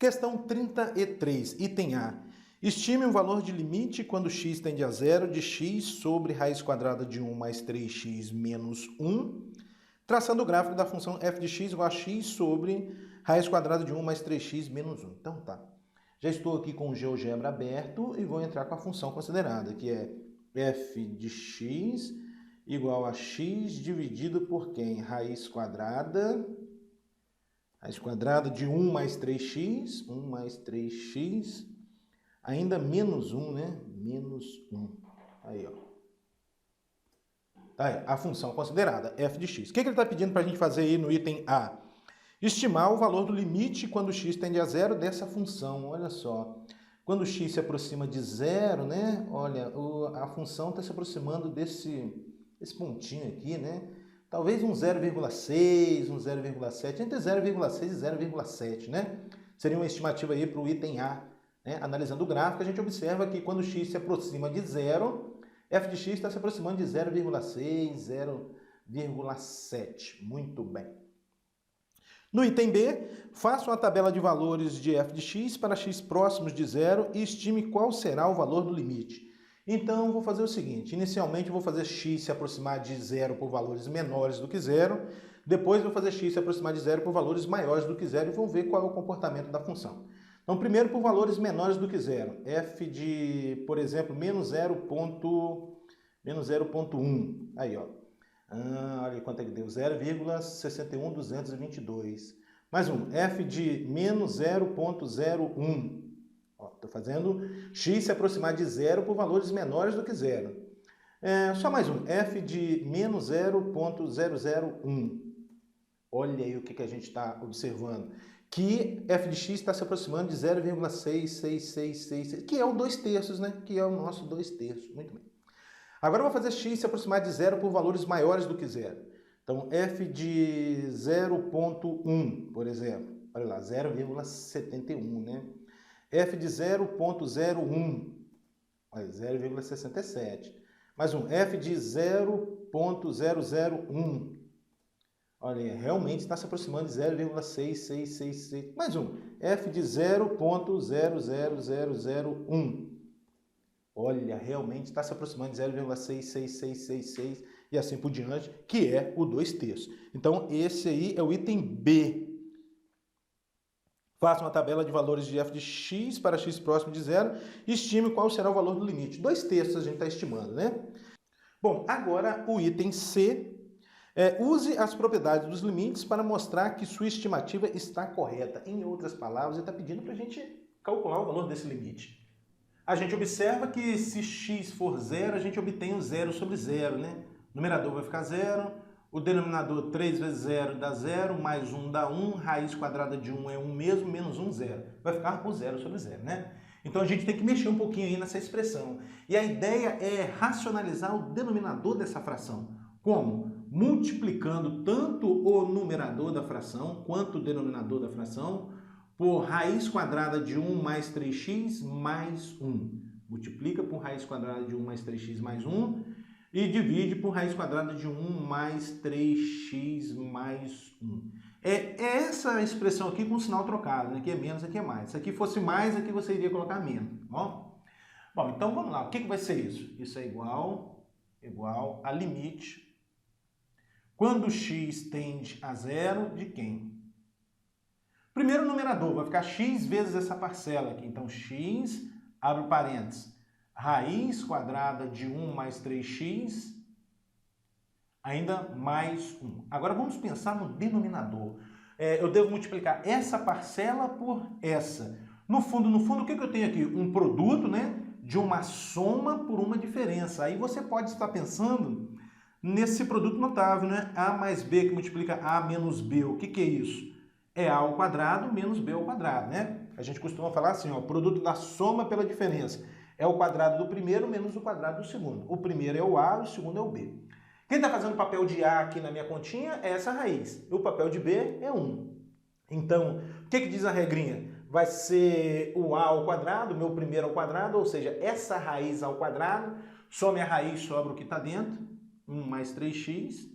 Questão 33, item A. Estime o valor de limite quando x tende a zero de x sobre raiz quadrada de 1 mais 3x menos 1, traçando o gráfico da função f de x igual a x sobre raiz quadrada de 1 mais 3x menos 1. Então tá, já estou aqui com o GeoGebra aberto e vou entrar com a função considerada, que é f de x igual a x dividido por quem? Raiz quadrada de 1 mais 3x, 1 mais 3x, ainda menos 1, né? Menos 1. Aí, ó. Tá aí, a função considerada, f de x. O que ele está pedindo para a gente fazer aí no item A? Estimar o valor do limite quando x tende a zero dessa função. Olha só. Quando x se aproxima de zero, né? Olha, a função está se aproximando desse pontinho aqui, né? Talvez um 0,6, um 0,7, entre 0,6 e 0,7, né? Seria uma estimativa aí para o item A, né? Analisando o gráfico, a gente observa que quando x se aproxima de zero, f de x está se aproximando de 0,6, 0,7. Muito bem. No item B, faça uma tabela de valores de f de x para x próximos de zero e estime qual será o valor do limite. Então, vou fazer o seguinte, inicialmente vou fazer x se aproximar de zero por valores menores do que zero, depois vou fazer x se aproximar de zero por valores maiores do que zero e vou ver qual é o comportamento da função. Então, primeiro por valores menores do que zero, f de, por exemplo, menos 0,1, aí ó, olha quanto é que deu, 0,61222, mais um, f de menos 0,01, estou fazendo x se aproximar de zero por valores menores do que zero. Só mais um, f de menos 0,001. Olha aí o que a gente está observando. Que f de x está se aproximando de 0,66666, que é o 2/3, né? Que é o nosso 2/3. Muito bem. Agora eu vou fazer x se aproximar de zero por valores maiores do que zero. Então, f de 0,1, por exemplo. Olha lá, 0,71, né? f de 0,01, 0,67. Mais um, f de 0,001. Olha, realmente está se aproximando de 0,6666. Mais um, f de 0,00001. Olha, realmente está se aproximando de 0,66666 e assim por diante, que é o 2/3. Então, esse aí é o item B. Faça uma tabela de valores de f de x para x próximo de zero e estime qual será o valor do limite. 2/3 a gente está estimando, né? Bom, agora o item C. Use as propriedades dos limites para mostrar que sua estimativa está correta. Em outras palavras, ele está pedindo para a gente calcular o valor desse limite. A gente observa que se x for zero, a gente obtém o zero sobre zero, né? O numerador vai ficar zero. O denominador 3 vezes 0 dá 0, mais 1 dá 1, raiz quadrada de 1 é 1 mesmo, menos 1, 0. Vai ficar o 0 sobre 0, né? Então a gente tem que mexer um pouquinho aí nessa expressão. E a ideia é racionalizar o denominador dessa fração. Como? Multiplicando tanto o numerador da fração quanto o denominador da fração por raiz quadrada de 1 mais 3x mais 1. Multiplica por raiz quadrada de 1 mais 3x mais 1. E divide por raiz quadrada de 1 mais 3x mais 1. É essa expressão aqui com o sinal trocado, né? Aqui é menos, aqui é mais. Se aqui fosse mais, aqui você iria colocar menos, tá bom? Bom, então vamos lá. O que vai ser isso? Isso é igual a limite quando x tende a zero de quem? Primeiro numerador vai ficar x vezes essa parcela aqui. Então, x, abre parênteses, raiz quadrada de 1 mais 3x, ainda mais 1. Agora vamos pensar no denominador. Eu devo multiplicar essa parcela por essa. No fundo, o que eu tenho aqui? Um produto, né, de uma soma por uma diferença. Aí você pode estar pensando nesse produto notável, né? A mais B que multiplica A menos B. O que é isso? É A ao quadrado menos B ao quadrado, né? A gente costuma falar assim, ó, produto da soma pela diferença. É o quadrado do primeiro menos o quadrado do segundo. O primeiro é o A, o segundo é o B. Quem está fazendo o papel de A aqui na minha continha é essa raiz. O papel de B é 1. Então, o que diz a regrinha? Vai ser o A ao quadrado, meu primeiro ao quadrado, ou seja, essa raiz ao quadrado, some a raiz, sobra o que está dentro, 1 mais 3x,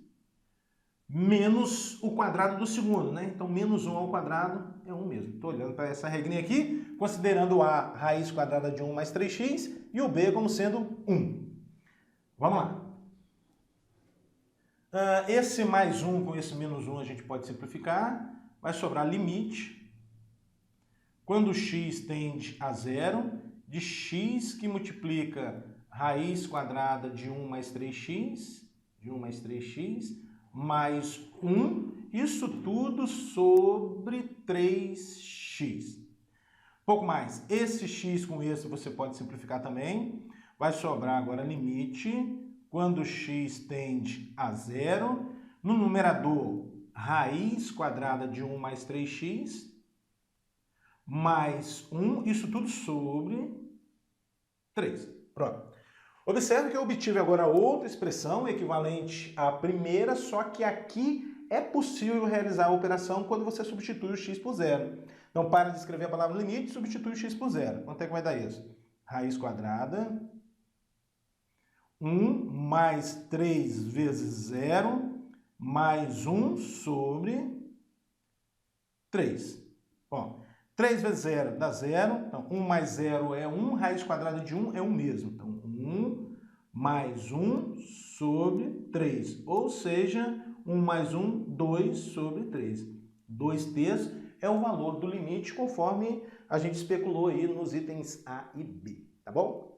menos o quadrado do segundo, né? Então, menos 1 ao quadrado é 1 mesmo. Estou olhando para essa regrinha aqui, considerando a raiz quadrada de 1 mais 3x e o b como sendo 1. Vamos lá. Esse mais 1 com esse menos 1 a gente pode simplificar. Vai sobrar limite. Quando x tende a zero, de x que multiplica raiz quadrada de 1 mais 3x, mais 1, isso tudo sobre 3x. Pouco mais, esse x com esse você pode simplificar também. Vai sobrar agora limite, quando x tende a zero, no numerador, raiz quadrada de 1 mais 3x, mais 1, isso tudo sobre 3. Pronto. Observe que eu obtive agora outra expressão equivalente à primeira, só que aqui é possível realizar a operação quando você substitui o x por zero. Então, para de escrever a palavra limite, substitui o x por zero. Quanto é que vai dar isso? Raiz quadrada, 1 mais 3 vezes 0, mais 1 sobre 3. Bom, 3 vezes 0 dá 0, então 1 mais 0 é 1, raiz quadrada de 1 é 1 mesmo. Então, 1 mais 1 sobre 3, ou seja, 1 mais 1, 2 sobre 3. 2/3 é o valor do limite conforme a gente especulou aí nos itens A e B, tá bom?